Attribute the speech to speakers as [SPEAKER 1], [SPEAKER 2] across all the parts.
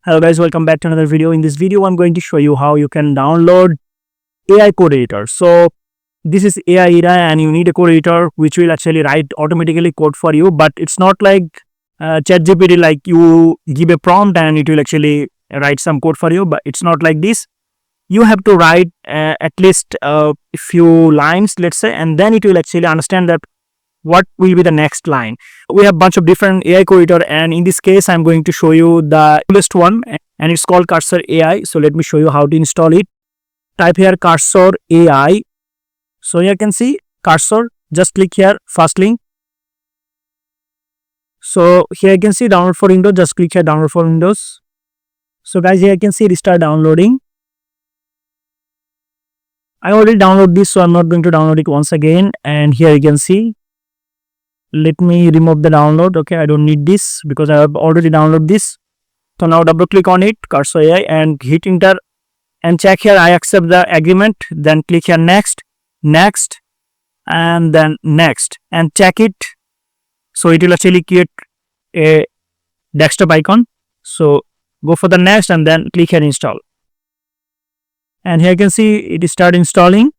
[SPEAKER 1] Hello guys, welcome back to another video. In this video, I'm going to show you how you can download AI code editor. So this is AI era and you need a code editor which will actually write automatically code for you, but it's not like ChatGPT, like you give a prompt and it will actually write some code for you, but it's not like this. You have to write at least a few lines, let's say, and then it will actually understand that what will be the next line. We have a bunch of different AI code editor, and in this case I'm going to show you the coolest one, and it's called Cursor AI. So let me show you how to install it. Type here Cursor AI. So here you can see Cursor, just click here, first link. So here you can see download for Windows, just click here download for Windows. So guys, here you can see restart downloading. I already downloaded this, so I'm not going to download it once again. And here you can see, let me remove the download. Okay, I don't need this because I have already downloaded this. So now double click on it, Cursor AI, and hit enter and check here I accept the agreement. Then click here next, next, and then next, and check it. So it will actually create a desktop icon. So go for the next and then click here install. And here you can see it start installing.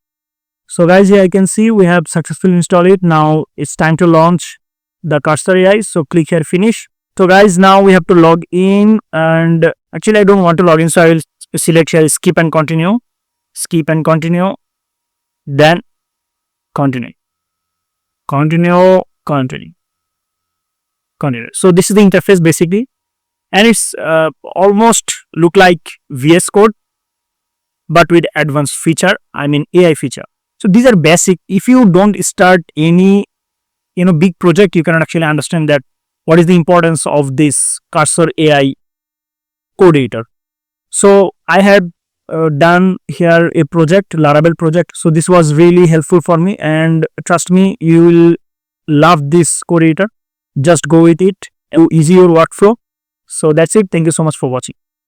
[SPEAKER 1] So guys, here I can see we have successfully installed it. Now it's time to launch the Cursor AI. So click here finish. So guys, now we have to log in, and actually I don't want to log in, so I will select here skip and continue, skip and continue, then continue, continue, continue, continue. So this is the interface basically, and it's almost look like VS Code but with advanced feature, I mean AI feature. So these are basic. If you don't start any big project, you cannot actually understand that what is the importance of this Cursor AI code editor. So I had done here a project, Laravel project. So this was really helpful for me, and trust me, you will love this code editor. Just go with it to ease your workflow. So that's it. Thank you so much for watching.